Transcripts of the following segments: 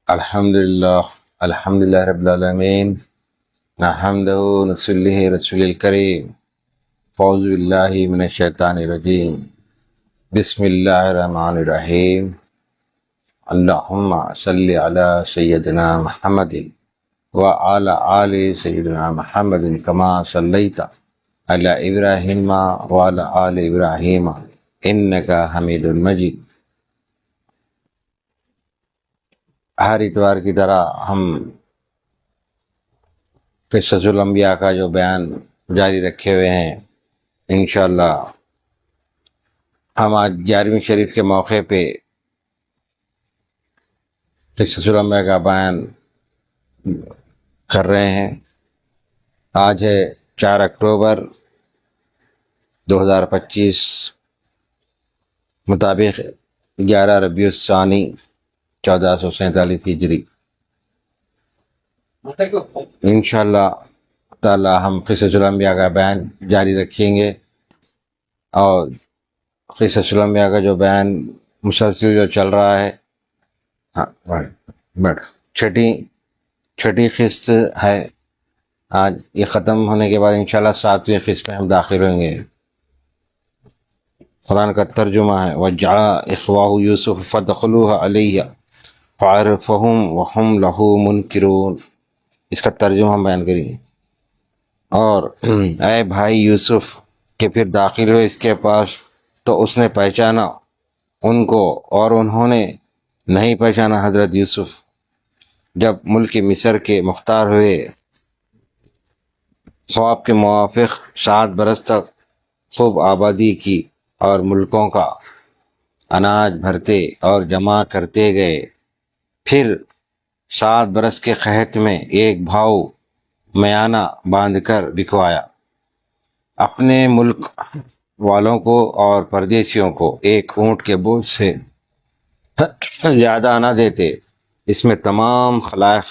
الحمد للہ رب العالمین نحمدہ ونصلیہ رسول الکریم فاعوذ باللہ من الشیطان الرجیم بسم اللہ الرحمن الرحیم اللہم صلی علی سیدنا محمد وعلی آل سیدنا محمد کما صلیت علی ابراہیم وعلی آل ابراہیم انکا حمید المجید۔ ہر اتوار کی طرح ہم قصص الانبیاء کا جو بیان جاری رکھے ہوئے ہیں، انشاءاللہ ہم آج 11ویں شریف کے موقع پہ قصص الانبیاء کا بیان کر رہے ہیں۔ آج ہے 4 اکتوبر 2025 مطابق 11 ربیع الثانی 1447 ہجری۔ انشاءاللہ تعالی ہم قصص الانبیاء کا بیان جاری رکھیں گے، اور قصص الانبیاء کا جو بیان مسلسل جو چل رہا ہے، چھٹی قسط ہے۔ آج یہ ختم ہونے کے بعد انشاءاللہ 7ویں قسط میں ہم داخل ہوئیں گے۔ قرآن کا ترجمہ ہے وَجَعَلَ إِخْوَهُ يُوسُفَ فَدَخَلُوهَا عَلَيْهِ فَعَرَفَهُمْ وَهُمْ لَهُ مُنْكِرُونَ۔ اس کا ترجمہ ہم بیان کریں گے۔ اور اے بھائی یوسف کہ پھر داخل ہوئے اس کے پاس تو اس نے پہچانا ان کو، اور انہوں نے نہیں پہچانا حضرت یوسف۔ جب ملک مصر کے مختار ہوئے، خواب کے موافق 7 برس تک خوب آبادی کی اور ملکوں کا اناج بھرتے اور جمع کرتے گئے۔ پھر 7 برس کے قحط میں ایک بھاؤ میانہ باندھ کر بکوایا۔ اپنے ملک والوں کو اور پردیسیوں کو ایک اونٹ کے بوجھ سے زیادہ نہ دیتے۔ اس میں تمام خلائق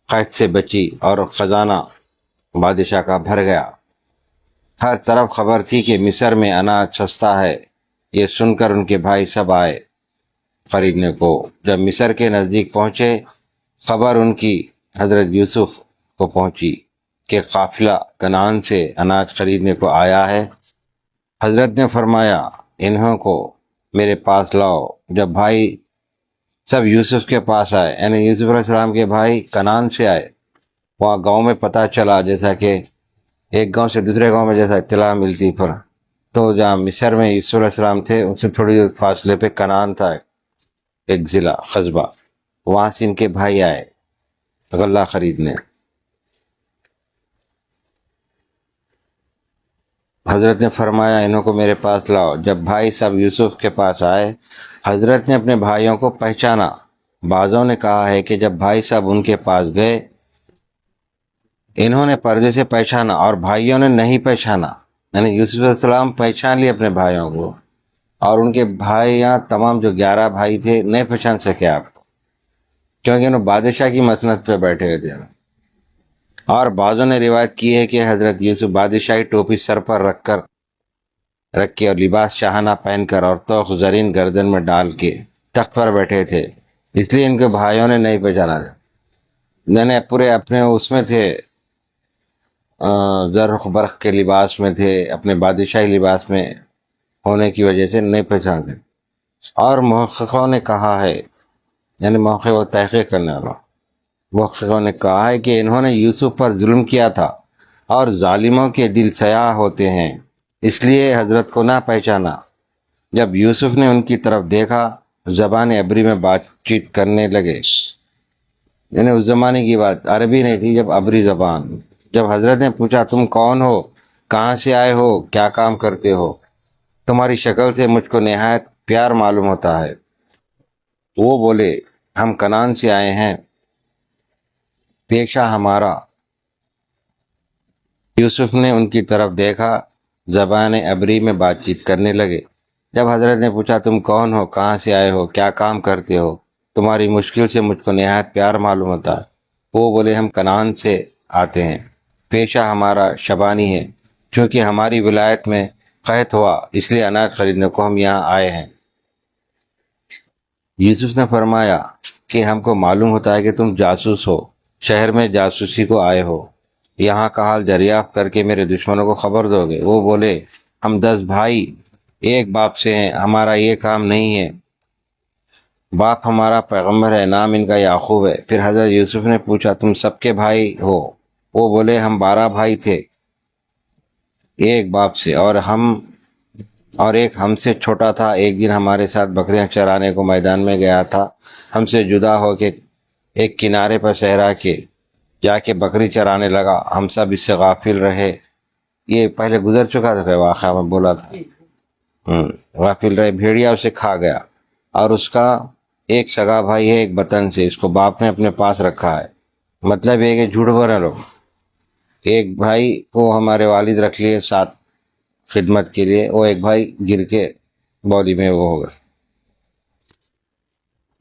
قحط سے بچی اور خزانہ بادشاہ کا بھر گیا۔ ہر طرف خبر تھی کہ مصر میں اناج سستا ہے۔ یہ سن کر ان کے بھائی سب آئے خریدنے کو۔ جب مصر کے نزدیک پہنچے، خبر ان کی حضرت یوسف کو پہنچی کہ قافلہ کنعان سے اناج خریدنے کو آیا ہے۔ حضرت نے فرمایا انہوں کو میرے پاس لاؤ۔ جب بھائی سب یوسف کے پاس آئے، یعنی یوسف علیہ السلام کے بھائی کنعان سے آئے، وہاں گاؤں میں پتہ چلا، جیسا کہ ایک گاؤں سے دوسرے گاؤں میں جیسا اطلاع ملتی پر، تو جہاں مصر میں یوسف علیہ السلام تھے ان سے تھوڑی فاصلے پہ کنعان تھا، ایک ضلع قصبہ، وہاں سے ان کے بھائی آئے غلہ خریدنے۔ حضرت نے فرمایا انہوں کو میرے پاس لاؤ۔ جب بھائی صاحب یوسف کے پاس آئے، حضرت نے اپنے بھائیوں کو پہچانا۔ بعضوں نے کہا ہے کہ جب بھائی صاحب ان کے پاس گئے، انہوں نے پردے سے پہچانا اور بھائیوں نے نہیں پہچانا، یعنی یوسف علیہ السلام پہچان لیے اپنے بھائیوں کو، اور ان کے بھائیاں تمام جو 11 بھائی تھے نہیں پہچان سکے آپ کو، کیونکہ انہوں بادشاہ کی مسند پہ بیٹھے ہوئے تھے۔ اور بعضوں نے روایت کی ہے کہ حضرت یوسف بادشاہی ٹوپی سر پر رکھ کے اور لباس شاہانہ پہن کر اور توق زرین گردن میں ڈال کے تخت پر بیٹھے تھے، اس لیے ان کے بھائیوں نے نہیں پہچانا تھا۔ یعنی پورے اپنے اس میں تھے، زرخ برخ کے لباس میں تھے، اپنے بادشاہی لباس میں ہونے کی وجہ سے نہیں پہچانتے۔ اور محققوں نے کہا ہے، یعنی محقق و تحقیق کرنے والا، محققوں نے کہا ہے کہ انہوں نے یوسف پر ظلم کیا تھا، اور ظالموں کے دل سیاہ ہوتے ہیں، اس لیے حضرت کو نہ پہچانا۔ جب یوسف نے ان کی طرف دیکھا، زبان عبری میں بات چیت کرنے لگے، یعنی اس زمانے کی بات، عربی نہیں تھی، جب عبری زبان۔ جب حضرت نے پوچھا تم کون ہو، کہاں سے آئے ہو، کیا کام کرتے ہو، تمہاری شکل سے مجھ کو نہایت پیار معلوم ہوتا ہے۔ وہ بولے ہم کنعان سے آئے ہیں، پیشہ ہمارا۔ یوسف نے ان کی طرف دیکھا، زبان عبری میں بات چیت کرنے لگے۔ جب حضرت نے پوچھا تم کون ہو، کہاں سے آئے ہو، کیا کام کرتے ہو، تمہاری مشکل سے مجھ کو نہایت پیار معلوم ہوتا ہے، وہ بولے ہم کنعان سے آتے ہیں، پیشہ ہمارا شبانی ہے، چونکہ ہماری ولایت میں قحط ہوا اس لیے اناج خریدنے کو ہم یہاں آئے ہیں۔ یوسف نے فرمایا کہ ہم کو معلوم ہوتا ہے کہ تم جاسوس ہو، شہر میں جاسوسی کو آئے ہو، یہاں کا حال دریافت کر کے میرے دشمنوں کو خبر دو گے۔ وہ بولے ہم 10 بھائی ایک باپ سے ہیں، ہمارا یہ کام نہیں ہے، باپ ہمارا پیغمبر ہے، نام ان کا یعقوب ہے۔ پھر حضرت یوسف نے پوچھا تم سب کے بھائی ہو؟ وہ بولے ہم 12 بھائی تھے ایک باپ سے، اور ایک ہم سے چھوٹا تھا، ایک دن ہمارے ساتھ بکریاں چرانے کو میدان میں گیا تھا، ہم سے جدا ہو کے ایک کنارے پر صحرا کے جا کے بکری چرانے لگا، ہم سب اس سے غافل رہے۔ یہ پہلے گزر چکا تھا واقعہ میں بولا تھا۔ غافل رہے، بھیڑیا اسے کھا گیا، اور اس کا ایک سگا بھائی ہے ایک وطن سے، اس کو باپ نے اپنے پاس رکھا ہے۔ مطلب یہ کہ جھوٹ بول رہے لوگ، ایک بھائی کو ہمارے والد رکھ لیے ساتھ خدمت کے لیے، وہ ایک بھائی گر کے باڈی میں وہ ہو گئے۔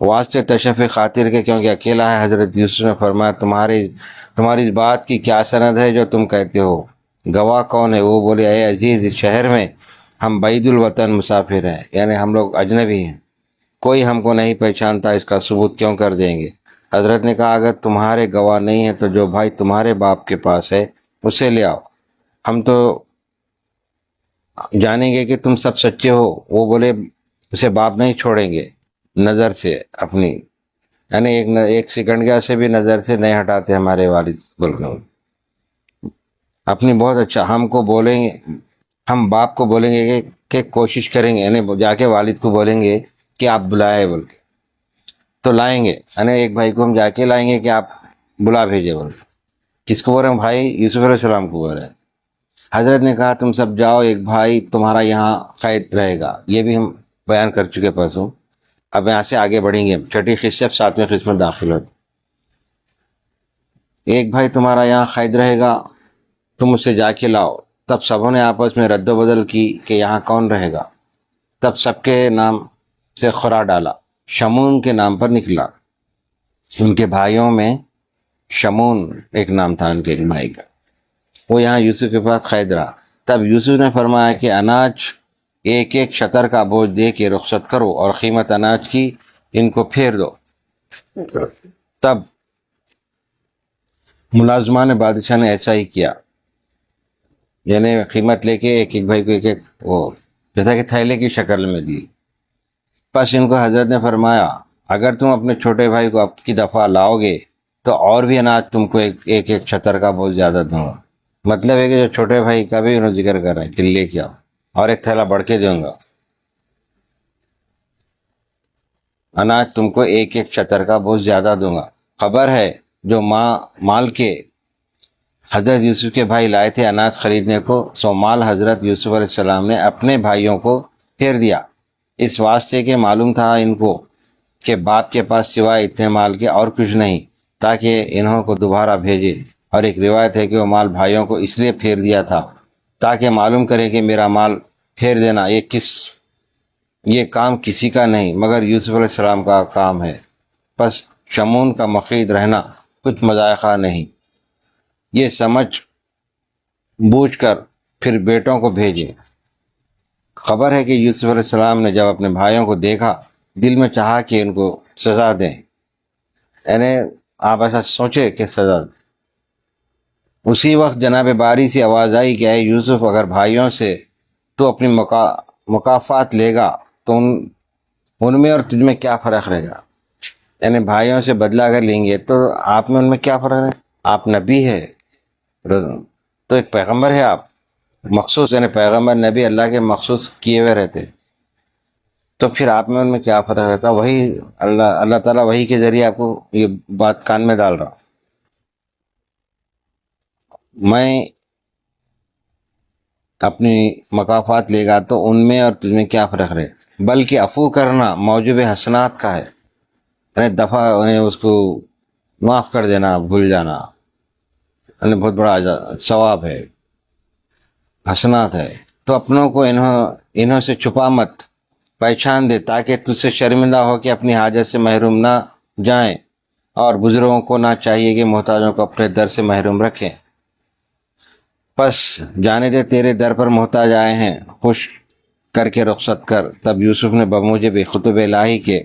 واسطے تشف خاطر کے کیونکہ اکیلا ہے، حضرت یوسف نے فرمایا تمہاری اس بات کی کیا سند ہے جو تم کہتے ہو؟ گواہ کون ہے؟ وہ بولے اے عزیز، اس شہر میں ہم بعید الوطن مسافر ہیں، یعنی ہم لوگ اجنبی ہیں، کوئی ہم کو نہیں پہچانتا، اس کا ثبوت کیوں کر دیں گے؟ حضرت نے کہا اگر تمہارے گواہ نہیں ہیں تو جو بھائی تمہارے باپ کے پاس ہے اسے لے آؤ، ہم تو جانیں گے کہ تم سب سچے ہو۔ وہ بولے اسے باپ نہیں چھوڑیں گے نظر سے اپنی، یعنی ایک سیکنڈ کا سے بھی نظر سے نہیں ہٹاتے ہمارے والد، بول کر اپنی بہت اچھا ہم کو بولیں گے، ہم باپ کو بولیں گے کہ کوشش کریں گے، یعنی جا کے والد کو بولیں گے کہ آپ بلائے بول کے تو لائیں گے، یعنی ایک بھائی کو ہم جا کے لائیں گے کہ آپ بلا بھیجے بول کے۔ کس کو بول رہے ہیں؟ بھائی یوسف علیہ السلام کو بول رہے ہیں۔ حضرت نے کہا تم سب جاؤ، ایک بھائی تمہارا یہاں قید رہے گا، یہ بھی ہم بیان کر چکے پرسوں، اب یہاں سے آگے بڑھیں گے، چھٹی قسط 7ویں قسط میں داخل ہو۔ ایک بھائی تمہارا یہاں قید رہے گا، تم اسے جا کے لاؤ۔ تب سبوں نے آپس میں رد و بدل کی کہ یہاں کون رہے گا، تب سب کے نام سے خورا ڈالا، شمون کے نام پر نکلا، ان کے بھائیوں میں شمون ایک نام تھا ان کے ایک بھائی کا، وہ یہاں یوسف کے پاس قید رہا۔ تب یوسف نے فرمایا کہ اناج ایک ایک شطر کا بوجھ دے کے رخصت کرو، اور قیمت اناج کی ان کو پھیر دو۔ تب ملازمان بادشاہ نے ایسا ہی کیا، یعنی قیمت لے کے ایک ایک بھائی کو ایک ایک وہ جیسا کہ تھیلے کی شکل میں دی۔ پس ان کو حضرت نے فرمایا اگر تم اپنے چھوٹے بھائی کو اب کی دفعہ لاؤ گے تو اور بھی اناج تم کو ایک ایک چھتر کا بہت زیادہ دوں گا۔ مطلب ہے کہ جو چھوٹے بھائی کا بھی انہوں ذکر کر رہے ہیں کہ لے کے آؤ، اور ایک تھیلا بڑھ کے دوں گا، اناج تم کو ایک ایک چھتر کا بہت زیادہ دوں گا۔ خبر ہے جو مال کے حضرت یوسف کے بھائی لائے تھے اناج خریدنے کو، سو مال حضرت یوسف علیہ السلام نے اپنے بھائیوں کو پھیر دیا، اس واسطے کہ معلوم تھا ان کو کہ باپ کے پاس سوائے اتنے مال کے اور کچھ نہیں، تاکہ انہوں کو دوبارہ بھیجے۔ اور ایک روایت ہے کہ وہ مال بھائیوں کو اس لیے پھیر دیا تھا تاکہ معلوم کرے کہ میرا مال پھیر دینا یہ کام کسی کا نہیں مگر یوسف علیہ السلام کا کام ہے، پس شمون کا مقید رہنا کچھ مذائقہ نہیں، یہ سمجھ بوجھ کر پھر بیٹوں کو بھیجے۔ خبر ہے کہ یوسف علیہ السلام نے جب اپنے بھائیوں کو دیکھا دل میں چاہا کہ ان کو سزا دیں، یعنی آپ ایسا سوچے کہ سزا دیں۔ اسی وقت جناب باری سے آواز آئی کہ اے یوسف اگر بھائیوں سے تو اپنی مکافات لے گا تو ان میں اور تجھ میں کیا فرق رہے گا، یعنی بھائیوں سے بدلہ اگر لیں گے تو آپ میں ان میں کیا فرق ہے؟ آپ نبی ہے تو ایک پیغمبر ہے، آپ مخصوص، یعنی پیغمبر نبی اللہ کے مخصوص کیے ہوئے رہتے، تو پھر آپ میں ان میں کیا فرق رہتا؟ وہی اللہ تعالیٰ وہی کے ذریعے آپ کو یہ بات کان میں ڈال رہا ہوں۔ میں اپنی مکافات لے گا تو ان میں اور تجھ میں کیا فرق رہے، بلکہ عفو کرنا موجب حسنات کا ہے، یعنی دفعہ انہیں اس کو معاف کر دینا، بھول جانا، یعنی بہت بڑا ثواب ہے، حسنات ہے۔ تو اپنوں کو انہوں سے چھپا مت، پہچان دے تاکہ تجھ سے شرمندہ ہو کہ اپنی حاجت سے محروم نہ جائیں، اور بزرگوں کو نہ چاہیے کہ محتاجوں کو اپنے در سے محروم رکھیں۔ پس جانے دے تیرے در پر محتاج آئے ہیں، خوش کر کے رخصت کر۔ تب یوسف نے بموجب خطب الہی کے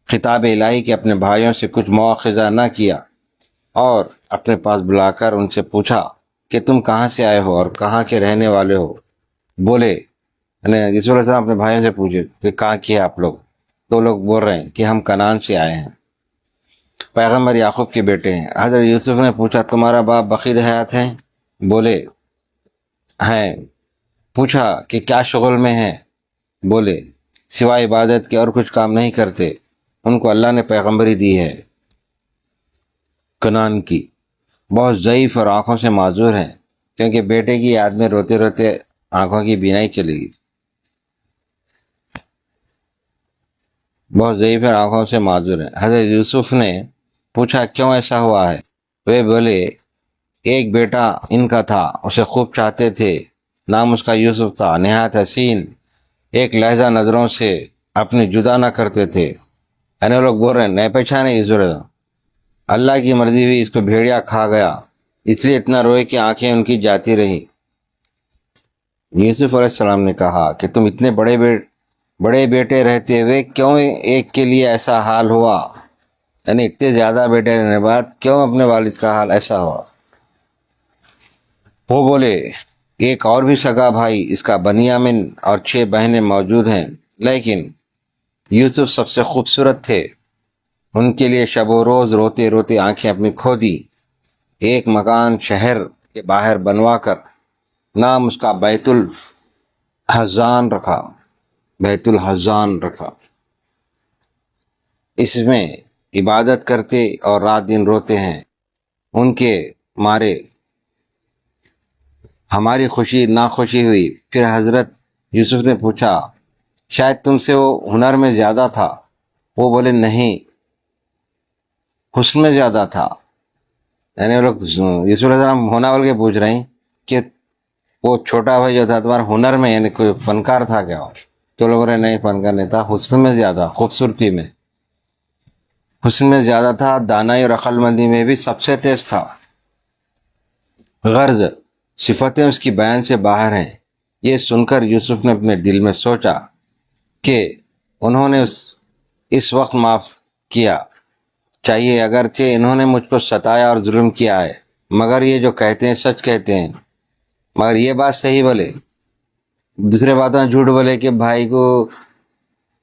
خطاب الہی کہ اپنے بھائیوں سے کچھ مواخذہ نہ کیا اور اپنے پاس بلا کر ان سے پوچھا کہ تم کہاں سے آئے ہو اور کہاں کے رہنے والے ہو. بولے یعنی یوسف علیہ السلام اپنے بھائیوں سے پوچھے کہ کہاں کیا آپ لوگ؟ تو لوگ بول رہے ہیں کہ ہم کنعان سے آئے ہیں، پیغمبر یعقوب کے بیٹے ہیں. حضرت یوسف نے پوچھا تمہارا باپ بقید حیات ہے؟ بولے ہیں. پوچھا کہ کیا شغل میں ہیں؟ بولے سوائے عبادت کے اور کچھ کام نہیں کرتے. ان کو اللہ نے پیغمبری دی ہے کنعان کی. بہت ضعیف اور آنکھوں سے معذور ہیں کیونکہ بیٹے کی یاد میں روتے روتے آنکھوں کی بینائی چلی گئی. بہت ضعیف اور آنکھوں سے معذور ہیں. حضرت یوسف نے پوچھا کیوں ایسا ہوا ہے؟ وہ بولے ایک بیٹا ان کا تھا، اسے خوب چاہتے تھے، نام اس کا یوسف تھا، نہایت حسین، ایک لہجہ نظروں سے اپنے جدا نہ کرتے تھے. یعنی لوگ بول رہے ہیں نہیں پہچانے یوسف. اللہ کی مرضی ہوئی اس کو بھیڑیا کھا گیا، اس لیے اتنا روئے کہ آنکھیں ان کی جاتی رہیں. یوسف علیہ السلام نے کہا کہ تم اتنے بڑے بیٹے رہتے ہوئے کیوں ایک کے لیے ایسا حال ہوا؟ یعنی اتنے زیادہ بیٹے رہنے بعد کیوں اپنے والد کا حال ایسا ہوا؟ وہ بولے ایک اور بھی سگا بھائی اس کا بنیامن اور 6 بہنیں موجود ہیں، لیکن یوسف سب سے خوبصورت تھے. ان کے لیے شب و روز روتے روتے آنکھیں اپنی کھو دی. ایک مکان شہر کے باہر بنوا کر نام اس کا بیت الحزان رکھا. اس میں عبادت کرتے اور رات دن روتے ہیں. ان کے مارے ہماری خوشی ناخوشی ہوئی. پھر حضرت یوسف نے پوچھا شاید تم سے وہ ہنر میں زیادہ تھا؟ وہ بولے نہیں، حسن میں زیادہ تھا. یعنی وہ لوگ یوسف علیہ السلام ہونا بول کے پوچھ رہے ہیں کہ وہ چھوٹا بھائی جو تھا تمہارا ہنر میں یعنی کوئی فنکار تھا کیا؟ تو لوگ رہے نہیں، فنکار نہیں تھا، حسن میں زیادہ، خوبصورتی میں حسن میں زیادہ تھا، دانائی اور عقل مندی میں بھی سب سے تیز تھا. غرض صفتیں اس کی بیان سے باہر ہیں. یہ سن کر یوسف نے اپنے دل میں سوچا کہ انہوں نے اس وقت معاف کیا چاہیے، اگرچہ انہوں نے مجھ کو ستایا اور ظلم کیا ہے، مگر یہ جو کہتے ہیں سچ کہتے ہیں. مگر یہ بات صحیح بولے، دوسرے باتوں میں جھوٹ بولے کہ بھائی کو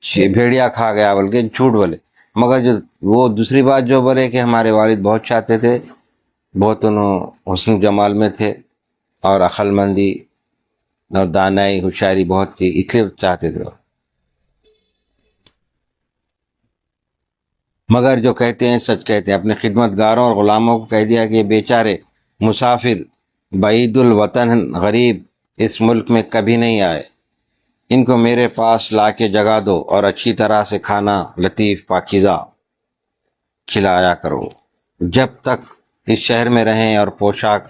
بھیڑیا کھا گیا بول کے جھوٹ بولے، مگر جو وہ دوسری بات جو بولے کہ ہمارے والد بہت چاہتے تھے، بہت انہوں حسن جمال میں تھے اور عقل مندی اور دانائی ہوشیاری بہت تھی، اس لیے چاہتے تھے. مگر جو کہتے ہیں سچ کہتے ہیں. اپنے خدمت گاروں اور غلاموں کو کہہ دیا کہ یہ بیچارے مسافر بعید الوطن غریب اس ملک میں کبھی نہیں آئے، ان کو میرے پاس لا کے جگا دو اور اچھی طرح سے کھانا لطیف پاکیزہ کھلایا کرو جب تک اس شہر میں رہیں، اور پوشاک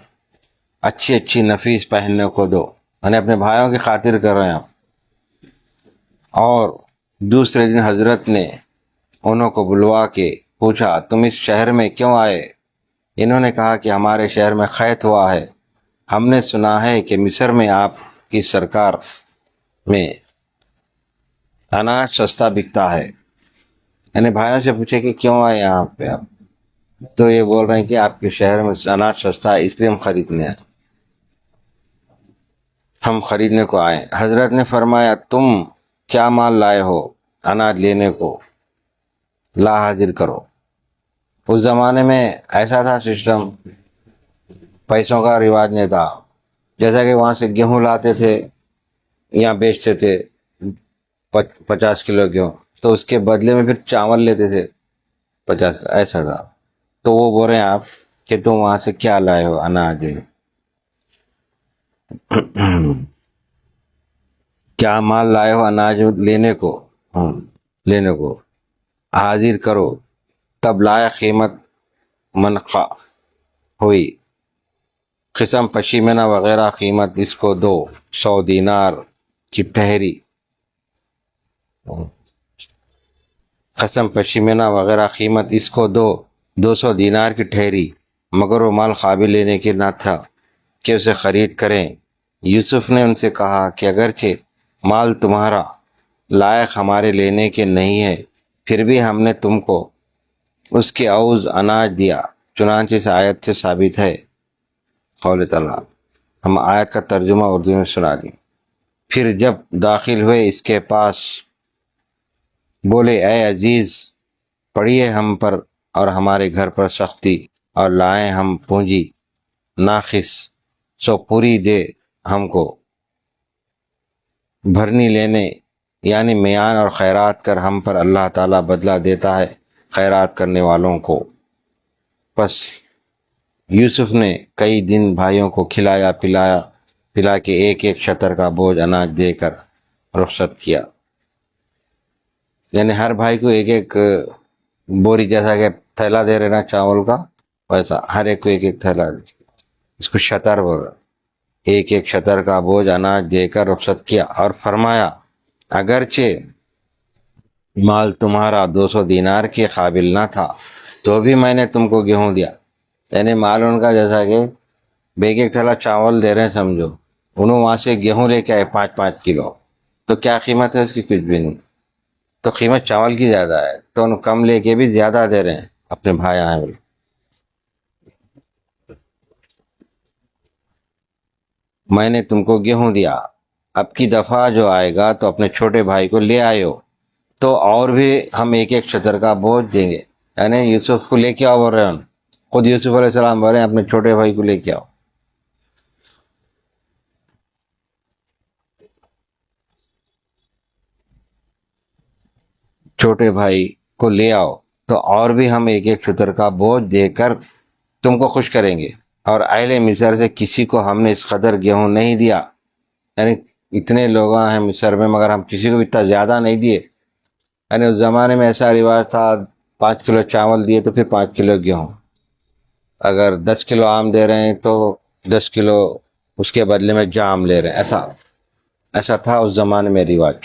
اچھی نفیس پہننے کو دو. یعنی اپنے بھائیوں کی خاطر کر رہے ہیں. اور دوسرے دن حضرت نے انہوں کو بلوا کے پوچھا تم اس شہر میں کیوں آئے؟ انہوں نے کہا کہ ہمارے شہر میں خیت ہوا ہے، ہم نے سنا ہے کہ مصر میں آپ کی سرکار میں اناج سستا بکتا ہے. یعنی بھائیوں سے پوچھے کہ کیوں آئے یہاں پہ آپ؟ تو یہ بول رہے ہیں کہ آپ کے شہر میں اناج سستا ہے، اس لیے ہم خریدنے کو آئے. حضرت نے فرمایا تم کیا مال لائے ہو؟ اناج لینے کو لا حاضر کرو. اس زمانے میں ایسا تھا سسٹم، پیسوں کا رواج نہیں تھا. جیسا کہ وہاں سے گیہوں لاتے تھے یہاں بیچتے تھے 50 کلو گیہوں، تو اس کے بدلے میں پھر چاول لیتے تھے 50، ایسا تھا. تو وہ بول رہے ہیں آپ کہ تم وہاں سے کیا لائے ہو اناج؟ کیا مال لائے ہو اناج لینے کو حاضر کرو. تب لائے قیمت منقع ہوئی، قسم پشیمنہ وغیرہ قیمت اس کو 200 دینار کی ٹھہری. قسم پشیمنہ وغیرہ قیمت اس کو 200 دینار کی ٹھہری، مگر وہ مال قابل لینے کے نہ تھا کہ اسے خرید کریں. یوسف نے ان سے کہا کہ اگرچہ مال تمہارا لائق ہمارے لینے کے نہیں ہے، پھر بھی ہم نے تم کو اس کے عوض اناج دیا۔ چنانچہ اس آیت سے ثابت ہے قول تعالیٰ۔ ہم آیت کا ترجمہ اردو میں سنا دیں۔ پھر جب داخل ہوئے اس کے پاس بولے اے عزیز، پڑھیے ہم پر اور ہمارے گھر پر سختی، اور لائیں ہم پونجی ناقص، سو پوری دے ہم کو بھرنی لینے، یعنی میان اور خیرات کر ہم پر اللہ تعالیٰ بدلہ دیتا ہے خیرات کرنے والوں کو۔ پس یوسف نے کئی دن بھائیوں کو کھلایا پلا کے ایک ایک شطر کا بوجھ اناج دے کر رخصت کیا۔ یعنی ہر بھائی کو ایک ایک بوری، جیسا کہ تھیلا دے رہے نا چاول کا، ویسا ہر ایک کو ایک ایک تھیلا دے، اس کو شطر بول، ایک ایک شطر کا بوجھ اناج دے کر رخصت کیا، اور فرمایا اگرچہ مال تمہارا 200 دینار کے قابل نہ تھا تو بھی میں نے تم کو گیہوں دیا۔ یعنی مال ان کا جیسا کہ ایک ایک تھیلا چاول دے رہے ہیں سمجھو، انہوں وہاں سے گیہوں لے کے آئے 5-5 کلو، تو کیا قیمت ہے اس کی؟ کچھ بھی نہیں، تو قیمت چاول کی زیادہ ہے، تو ان کم لے کے بھی زیادہ دے رہے ہیں اپنے بھائی آئے بولے۔ میں نے تم کو گیہوں دیا، اب کی دفعہ جو آئے گا تو اپنے چھوٹے بھائی کو لے آئے تو اور بھی ہم ایک ایک شطر کا بوجھ دیں گے۔ یعنی یوسف کو لے کے آؤ بول رہے ہیں، خود یوسف علیہ السلام بول رہے ہیں اپنے چھوٹے بھائی کو لے کے آؤ۔ چھوٹے بھائی کو لے آؤ تو اور بھی ہم ایک ایک شطر کا بوجھ دے کر تم کو خوش کریں گے، اور اہل مصر سے کسی کو ہم نے اس قدر گیہوں نہیں دیا۔ یعنی اتنے لوگ ہیں مصر میں مگر ہم کسی کو اتنا زیادہ نہیں دیے۔ یعنی اس زمانے میں ایسا رواج تھا 5 کلو چاول دیے تو پھر 5 کلو گیہوں، اگر 10 کلو آم دے رہے ہیں تو 10 کلو اس کے بدلے میں جام لے رہے ہیں، ایسا تھا اس زمانے میں رواج،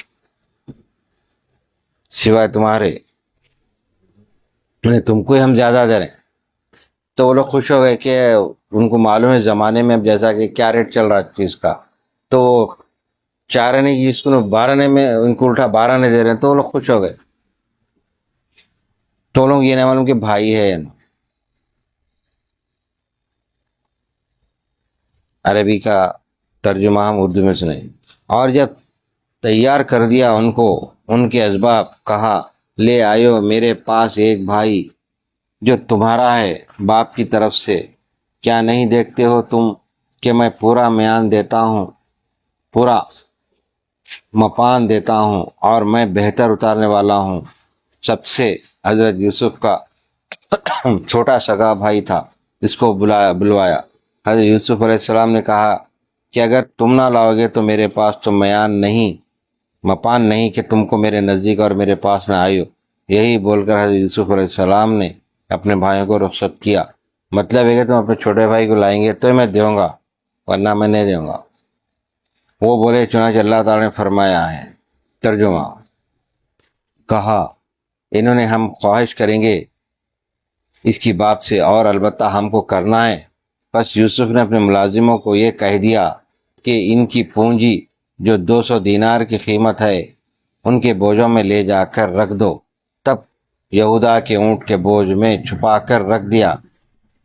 سوائے تمہارے تم کو ہی ہم زیادہ دے رہے ہیں۔ تو وہ لوگ خوش ہو گئے کہ ان کو معلوم ہے زمانے میں اب جیسا کہ کیا ریٹ چل رہا ہے چیز کا، تو 4 آنے کی جس کو 12 آنے میں ان کو الٹا 12 آنے دے رہے ہیں، تو وہ لوگ خوش ہو گئے۔ تو لوگ یہ نہیں معلوم کہ بھائی ہے، عربی کا ترجمہ ہم اردو میں سنیں۔ اور جب تیار کر دیا ان کو ان کے اسباب، کہا لے آئیو میرے پاس ایک بھائی جو تمہارا ہے باپ کی طرف سے، کیا نہیں دیکھتے ہو تم کہ میں پورا میان دیتا ہوں، پورا مپان دیتا ہوں، اور میں بہتر اتارنے والا ہوں سب سے۔ حضرت یوسف کا چھوٹا سگا بھائی تھا، اس کو بلوایا۔ حضرت یوسف علیہ السلام نے کہا کہ اگر تم نہ لاؤ گے تو میرے پاس تو مپان نہیں کہ تم کو میرے نزدیک اور میرے پاس نہ آئیو۔ یہی بول کر حضرت یوسف علیہ السلام نے اپنے بھائیوں کو رخصت کیا۔ مطلب ہے کہ تم اپنے چھوٹے بھائی کو لائیں گے تو میں دوں گا، ورنہ میں نہیں دوں گا۔ وہ بولے چنانچہ اللہ تعالیٰ نے فرمایا ہے، ترجمہ، کہا انہوں نے ہم خواہش کریں گے اس کی بات سے، اور البتہ ہم کو کرنا ہے۔ پس یوسف نے اپنے ملازموں کو یہ کہہ دیا کہ ان کی پونجی جو 200 دینار کی قیمت ہے ان کے بوجھوں میں لے جا کر رکھ دو۔ تب یہودا کے اونٹ کے بوجھ میں چھپا کر رکھ دیا۔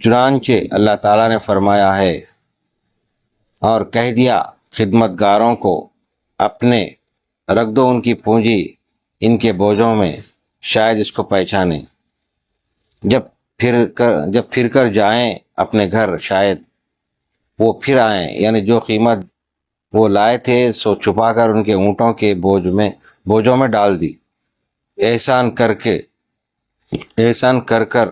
چنانچہ اللہ تعالیٰ نے فرمایا ہے، اور کہہ دیا خدمت گاروں کو اپنے رکھ دو ان کی پونجی ان کے بوجھوں میں، شاید اس کو پہچانے، جب پھر کر جائیں اپنے گھر، شاید وہ پھر آئیں۔ یعنی جو قیمت وہ لائے تھے سو چھپا کر ان کے اونٹوں کے بوجھوں میں ڈال دی۔ احسان کر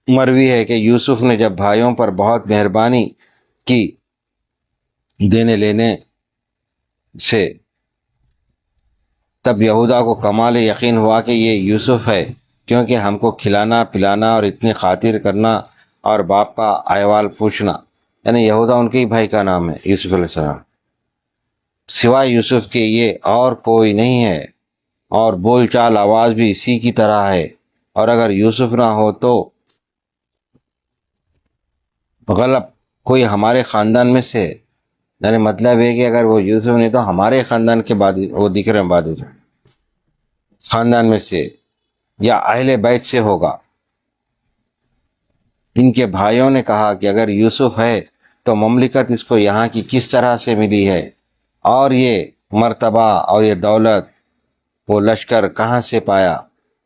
مروی ہے کہ یوسف نے جب بھائیوں پر بہت مہربانی کی دینے لینے سے، تب یہودا کو کمال یقین ہوا کہ یہ یوسف ہے، کیونکہ ہم کو کھلانا پلانا اور اتنی خاطر کرنا اور باپ کا احوال پوچھنا۔ یعنی یہودا ان کے ہی بھائی کا نام ہے، یوسف علیہ السلام، سوائے یوسف کے یہ اور کوئی نہیں ہے، اور بول چال آواز بھی اسی کی طرح ہے، اور اگر یوسف نہ ہو تو غلب کوئی ہمارے خاندان میں سے، یعنی مطلب ہے کہ اگر وہ یوسف نہیں تو ہمارے خاندان کے بعد وہ دکھ رہے ہیں بعد۔ خاندان میں سے یا اہل بیت سے ہوگا۔ ان کے بھائیوں نے کہا کہ اگر یوسف ہے تو مملکت اس کو یہاں کی کس طرح سے ملی ہے، اور یہ مرتبہ اور یہ دولت وہ لشکر کہاں سے پایا؟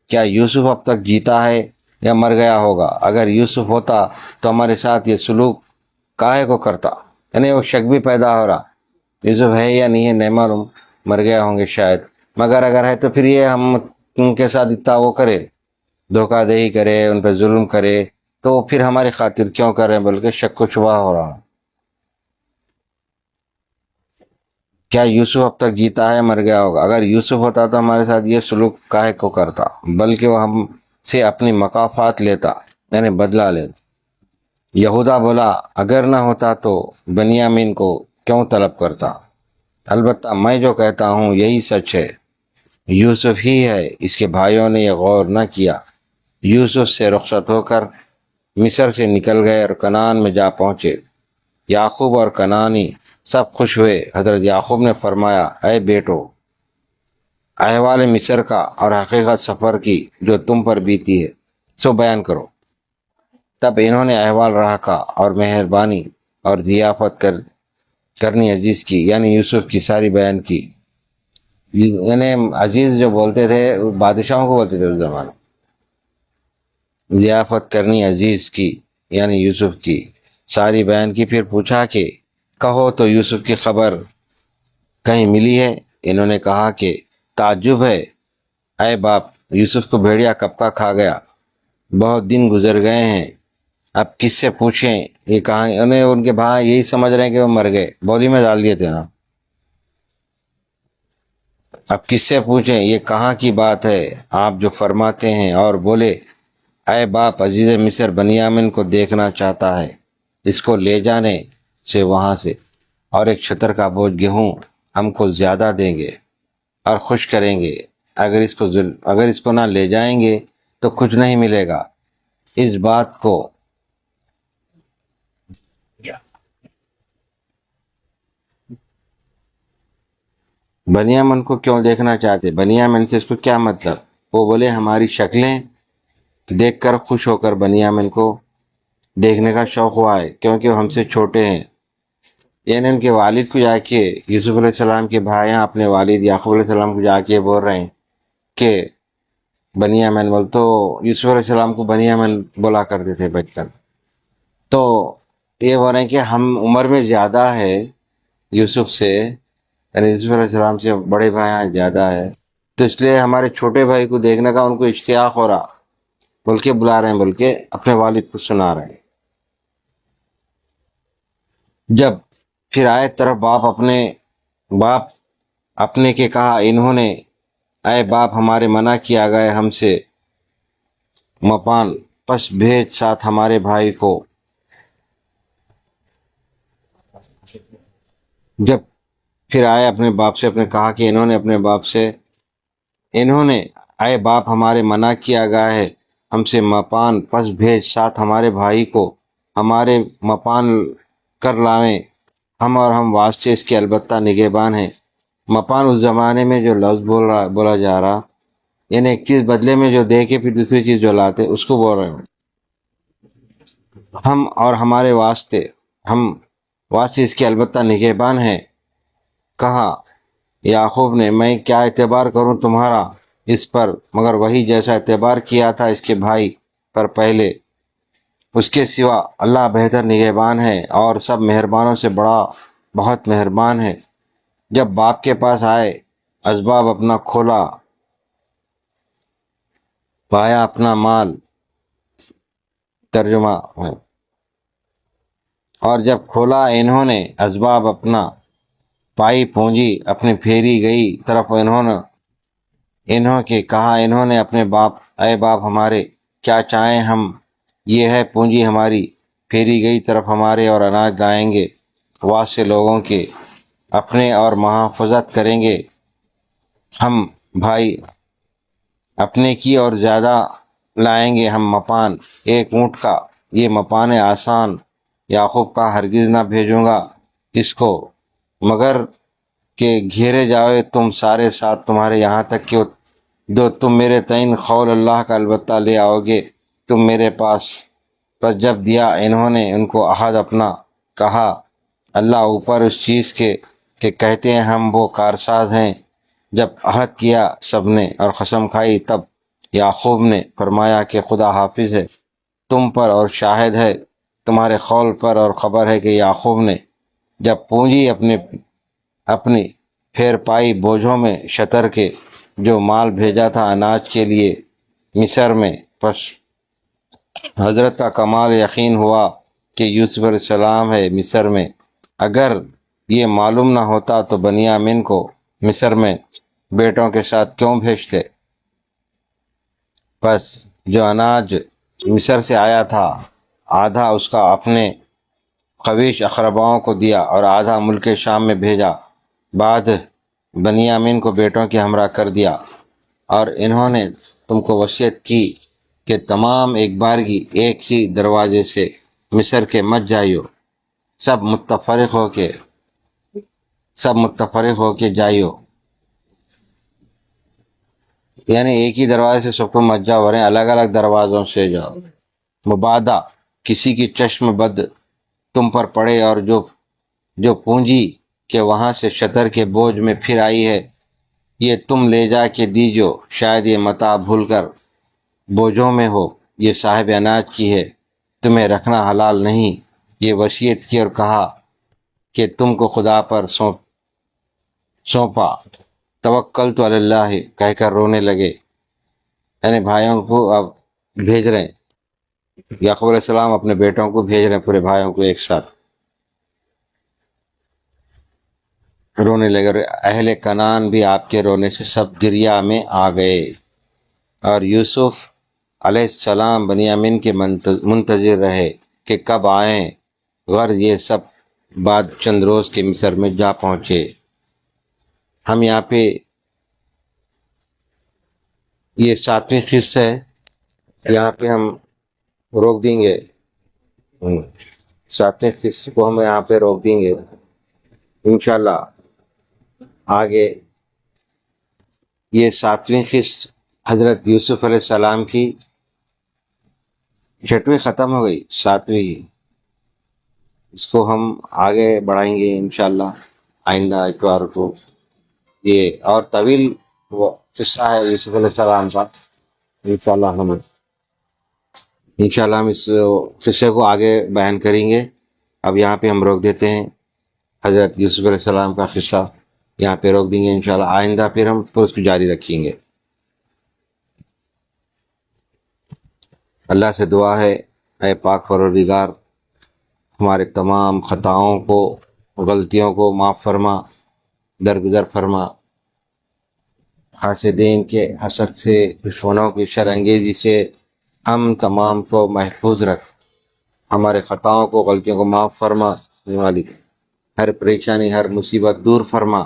کیا یوسف اب تک جیتا ہے یا مر گیا ہوگا؟ اگر یوسف ہوتا تو ہمارے ساتھ یہ سلوک کاہے کو کرتا؟ یعنی وہ شک بھی پیدا ہو رہا، یوسف ہے یا نہیں ہے نہیں معلوم، مر گیا ہوں گے شاید، مگر اگر ہے تو پھر یہ ہم ان کے ساتھ اتنا وہ کرے، دھوکہ دہی کرے، ان پہ ظلم کرے، تو پھر ہماری خاطر کیوں کر رہے ہیں؟ بلکہ شک و شبہ ہو رہا۔ کیا یوسف اب تک جیتا ہے مر گیا ہوگا؟ اگر یوسف ہوتا تو ہمارے ساتھ یہ سلوک کاہے کو کرتا، بلکہ وہ ہم سے اپنی مکافات لیتا، یعنی بدلہ لیتا۔ یہودا بولا اگر نہ ہوتا تو بنیامین کو کیوں طلب کرتا؟ البتہ میں جو کہتا ہوں یہی سچ ہے، یوسف ہی ہے۔ اس کے بھائیوں نے یہ غور نہ کیا۔ یوسف سے رخصت ہو کر مصر سے نکل گئے اور کنعان میں جا پہنچے۔ یعقوب اور کنعانی سب خوش ہوئے۔ حضرت یعقوب نے فرمایا، اے بیٹو، احوال مصر کا اور حقیقت سفر کی جو تم پر بیتی ہے سو بیان کرو۔ تب انہوں نے احوال رہا کا اور مہربانی اور ضیافت کرنی عزیز کی، یعنی یوسف کی ساری بیان کی۔ یعنی عزیز جو بولتے تھے بادشاہوں کو بولتے تھے اس زمانے، ضیافت کرنی عزیز کی یعنی یوسف کی ساری بیان کی۔ پھر پوچھا کہ کہو تو یوسف کی خبر کہیں ملی ہے؟ انہوں نے کہا کہ تعجب ہے اے باپ، یوسف کو بھیڑیا کب کا کھا گیا، بہت دن گزر گئے ہیں، اب کس سے پوچھیں؟ یہ کہاں؟ انہیں ان کے بھائی یہی سمجھ رہے ہیں کہ وہ مر گئے، بولی میں ڈال دیے تھے نا۔ اب کس سے پوچھیں؟ یہ کہاں کی بات ہے آپ جو فرماتے ہیں؟ اور بولے اے باپ، عزیز مصر بنیامین کو دیکھنا چاہتا ہے، اس کو لے جانے سے وہاں سے اور ایک چھتر کا بوجھ گیہوں ہم کو زیادہ دیں گے اور خوش کریں گے۔ اگر اس کو نہ لے جائیں گے تو کچھ نہیں ملے گا۔ اس بات کو بنیامین کو کیوں دیکھنا چاہتے؟ بنیامین سے اس کو کیا مطلب؟ وہ بولے ہماری شکلیں دیکھ کر خوش ہو کر بنیامین کو دیکھنے کا شوق ہوا ہے، کیونکہ وہ ہم سے چھوٹے ہیں۔ یعنی ان کے والد کو جا کے یوسف علیہ السلام کے بھائیاں اپنے والد یعقوب علیہ السلام کو جا کے بول رہے ہیں کہ بنیامین بول، تو یوسف علیہ السلام کو بنیامین بولا کرتے تھے بچپن، تو یہ بول رہے ہیں کہ ہم عمر میں زیادہ ہے یوسف سے، یعنی یوسف علیہ السلام سے بڑے بھائی زیادہ ہے، تو اس لیے ہمارے چھوٹے بھائی کو دیکھنے کا ان کو اشتیاق ہو رہا، بول کے بلا رہے ہیں، بول کے اپنے والد کو سنا رہے ہیں۔ جب پھر آئے طرف باپ اپنے کے کہا انہوں نے، اے باپ ہمارے منع کیا گئے ہم سے مپان، پس بھیج ساتھ ہمارے بھائی کو۔ جب پھر آئے اپنے باپ سے اپنے کہا کہ انہوں نے اے باپ ہمارے منع کیا گیا ہے ہم سے مپان، پس بھیج ساتھ ہمارے بھائی کو ہمارے مپان کر لائیں، ہم اور ہم واسطے اس کے البتہ نگہبان ہیں۔ مپان اس زمانے میں جو لفظ بولا جا رہا، یعنی ایک چیز بدلے میں جو دے کے پھر دوسری چیز جو لاتے، اس کو بول رہے ہیں۔ ہم اور ہمارے ہم واسطے اس کے البتہ نگہبان ہیں۔ کہا یعقوب نے، میں کیا اعتبار کروں تمہارا اس پر، مگر وہی جیسا اعتبار کیا تھا اس کے بھائی پر پہلے، اس کے سوا اللہ بہتر نگہبان ہے اور سب مہربانوں سے بڑا بہت مہربان ہے۔ جب باپ کے پاس آئے، اسباب اپنا کھولا، پایا اپنا مال، ترجمہ ہے، اور جب کھولا انہوں نے اسباب اپنا، پائی پونجی اپنی پھیری گئی طرف انہوں کے کہا انہوں نے اپنے باپ، اے باپ ہمارے، کیا چاہیں ہم، یہ ہے پونجی ہماری، پھیری گئی طرف ہمارے، اور اناج لائیں گے واسطے لوگوں کے اپنے، اور محافظت کریں گے ہم بھائی اپنے کی، اور زیادہ لائیں گے ہم مپان ایک اونٹ کا، یہ مپان آسان یعقوب کا، ہرگز نہ بھیجوں گا اس کو مگر کہ گھیرے جاؤ تم سارے ساتھ تمہارے، یہاں تک کہ دو تم میرے تعین قول اللہ کا البتہ لے آؤ گے تم میرے پاس۔ پس جب دیا انہوں نے ان کو عہد اپنا، کہا اللہ اوپر اس چیز کے کہ کہتے ہیں ہم وہ کارساز ہیں۔ جب عہد کیا سب نے اور قسم کھائی، تب یعقوب نے فرمایا کہ خدا حافظ ہے تم پر اور شاہد ہے تمہارے قول پر، اور خبر ہے کہ یعقوب نے جب پونجی اپنی پھیر پائی بوجھوں میں شطر کے جو مال بھیجا تھا اناج کے لیے مصر میں، پس حضرت کا کمال یقین ہوا کہ یوسف علیہ السلام ہے مصر میں۔ اگر یہ معلوم نہ ہوتا تو بنیامین کو مصر میں بیٹوں کے ساتھ کیوں بھیجتے؟ پس جو اناج مصر سے آیا تھا آدھا اس کا اپنے قویش اقرباؤں کو دیا اور آدھا ملک شام میں بھیجا، بعد بنیامین کو بیٹوں کے ہمراہ کر دیا۔ اور انہوں نے تم کو وصیت کی کہ تمام ایک بارگی ایک سی دروازے سے مصر کے مت جائیو، سب متفرق ہو کے جائیو، یعنی ایک ہی دروازے سے سب کو مت جاؤ، ورنہ الگ الگ دروازوں سے جاؤ۔ مبادہ کسی کی چشم بد تم پر پڑے، اور جو پونجی کہ وہاں سے شطر کے بوجھ میں پھر آئی ہے یہ تم لے جا کے دیجو، شاید یہ متاع بھول کر بوجھوں میں ہو، یہ صاحب اناج کی ہے، تمہیں رکھنا حلال نہیں۔ یہ وصیت کی اور کہا کہ تم کو خدا پر سونپا، توکلت علی اللہ کہہ کر رونے لگے، یعنی بھائیوں کو اب بھیج رہے ہیں، یعقوب علیہ السلام اپنے بیٹوں کو بھیج رہے ہیں، پورے بھائیوں کو ایک ساتھ رونے لگے، اور اہل کنعان بھی آپ کے رونے سے سب گریا میں آ گئے۔ اور یوسف علیہ السلام بنیامین کے منتظر رہے کہ کب آئیں، غرض یہ سب بعد چند روز کے مصر میں جا پہنچے۔ ہم یہاں پہ یہ 7ویں قسط ہے، یہاں پہ ہم روک دیں گے، 7ویں قسط کو ہم یہاں پہ روک دیں گے انشاءاللہ۔ آگے یہ 7ویں قسط حضرت یوسف علیہ السلام کی 6ویں ختم ہو گئی، 7ویں اس کو ہم آگے بڑھائیں گے انشاءاللہ آئندہ اتوار کو۔ یہ اور طویل وہ قصہ ہے یوسف علیہ السلام کا، انشاءاللہ ہم اس قصے کو آگے بیان کریں گے۔ اب یہاں پہ ہم روک دیتے ہیں، حضرت یوسف علیہ السلام کا قصہ یہاں پہ روک دیں گے انشاءاللہ، آئندہ پھر ہم اس کو جاری رکھیں گے۔ اللہ سے دعا ہے اے پاک پروردگار ہمارے تمام خطاؤں کو غلطیوں کو معاف فرما، درگزر فرما، حاسدین کے حسد سے، دشمنوں کی شر انگیزی سے ہم تمام کو محفوظ رکھ، ہمارے خطاؤں کو غلطیوں کو معاف فرما مالک، ہر پریشانی ہر مصیبت دور فرما،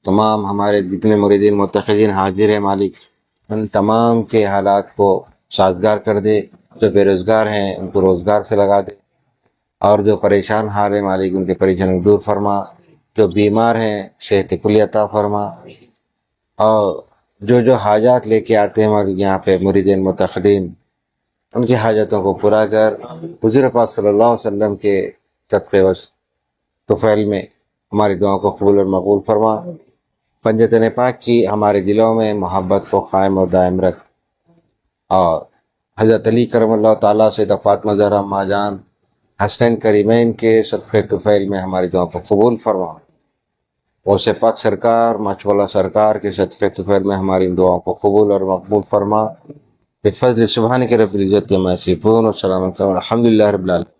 تمام ہمارے جتنے مریدین متخذین حاضر ہیں مالک ان تمام کے حالات کو سازگار کر دے، جو بے روزگار ہیں ان کو روزگار سے لگا دے، اور جو پریشان حال ہیں مالک ان کے پریشانی دور فرما، جو بیمار ہیں صحت کلی عطا فرما، اور جو حاجات لے کے آتے ہیں مالک یہاں پہ مریدین متخذین ان کی حاجتوں کو پورا کر، حضور پاک صلی اللہ علیہ وسلم کے صدقے طفیل میں ہماری دعاؤں کو قبول اور مقبول فرما، پنجتن پاک کی ہمارے دلوں میں محبت کو قائم اور دائم رکھ، اور حضرت علی کرم اللہ تعالیٰ سے فاطمہ زہرا اماں جان حسنین کریمین کے صدقے طفیل میں ہماری دعاؤں کو قبول فرما، غوث پاک سرکار ماشاءاللہ سرکار کے صدقے طفیل میں ہماری دعاؤں کو قبول اور مقبول فرما، بفضل سبحانک رب العزت عما یصفون، والسلام علیکم الحمدللہ رب العالمین۔